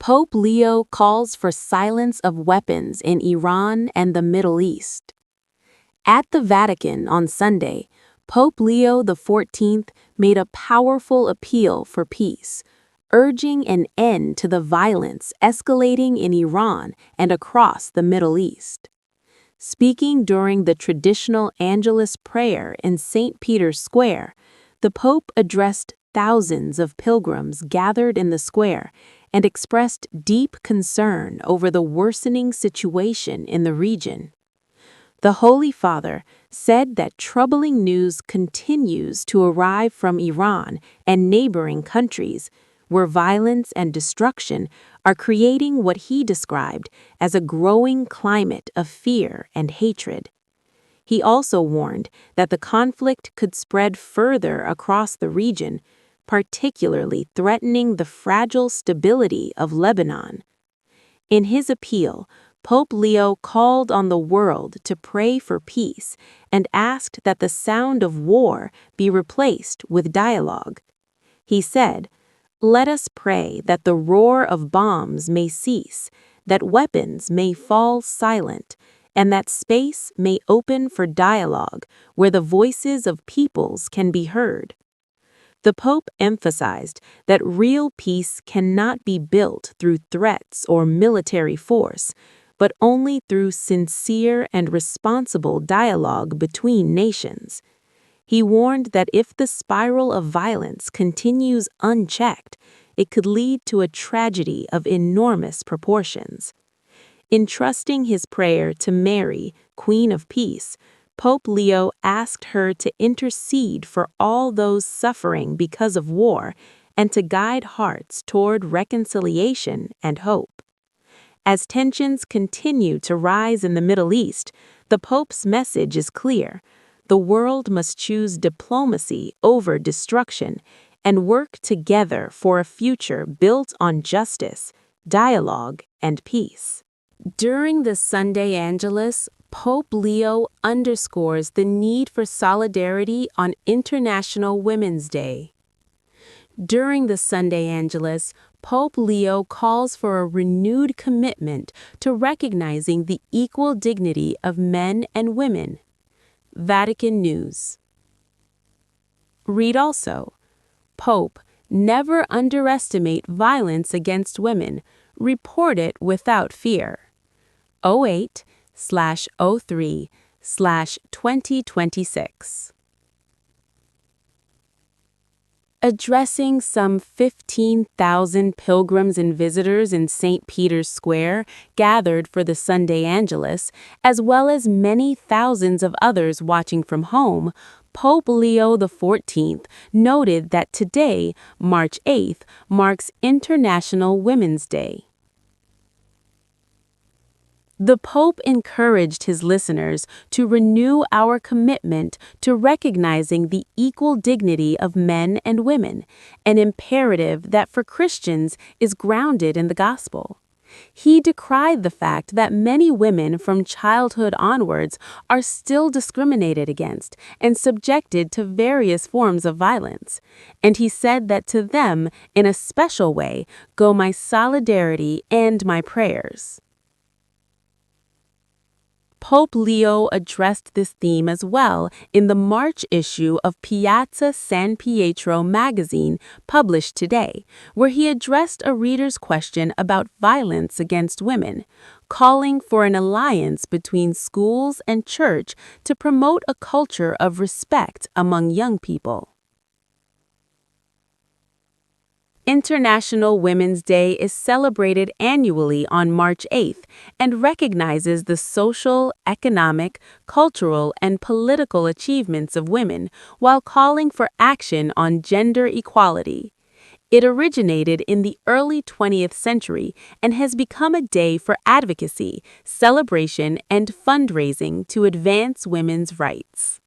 Pope Leo calls for silence of weapons in Iran and the Middle East. At the Vatican on Sunday, Pope Leo XIV made a powerful appeal for peace, urging an end to the violence escalating in Iran and across the Middle East. Speaking during the traditional Angelus prayer in St. Peter's Square, the Pope addressed thousands of pilgrims gathered in the square and expressed deep concern over the worsening situation in the region. The Holy Father said that troubling news continues to arrive from Iran and neighboring countries, where violence and destruction are creating what he described as a growing climate of fear and hatred. He also warned that the conflict could spread further across the region, particularly threatening the fragile stability of Lebanon. In his appeal, Pope Leo called on the world to pray for peace and asked that the sound of war be replaced with dialogue. He said, "Let us pray that the roar of bombs may cease, that weapons may fall silent, and that space may open for dialogue where the voices of peoples can be heard." The Pope emphasized that real peace cannot be built through threats or military force, but only through sincere and responsible dialogue between nations. He warned that if the spiral of violence continues unchecked, it could lead to a tragedy of enormous proportions. Entrusting his prayer to Mary, Queen of Peace, Pope Leo asked her to intercede for all those suffering because of war and to guide hearts toward reconciliation and hope. As tensions continue to rise in the Middle East, the Pope's message is clear. The world must choose diplomacy over destruction and work together for a future built on justice, dialogue, and peace. During the Sunday Angelus, Pope Leo underscores the need for solidarity on International Women's Day. During the Sunday Angelus, Pope Leo calls for a renewed commitment to recognizing the equal dignity of men and women. Vatican News. Read also, Pope, never underestimate violence against women. Report it without fear. 08/03/2026. Addressing some 15,000 pilgrims and visitors in St. Peter's Square gathered for the Sunday Angelus, as well as many thousands of others watching from home, Pope Leo XIV noted that today, March 8th, marks International Women's Day. The Pope encouraged his listeners to renew our commitment to recognizing the equal dignity of men and women, an imperative that for Christians is grounded in the gospel. He decried the fact that many women from childhood onwards are still discriminated against and subjected to various forms of violence, and he said that to them, in a special way, go my solidarity and my prayers. Pope Leo addressed this theme as well in the March issue of Piazza San Pietro magazine published today, where he addressed a reader's question about violence against women, calling for an alliance between schools and church to promote a culture of respect among young people. International Women's Day is celebrated annually on March 8th and recognizes the social, economic, cultural, and political achievements of women while calling for action on gender equality. It originated in the early 20th century and has become a day for advocacy, celebration, and fundraising to advance women's rights.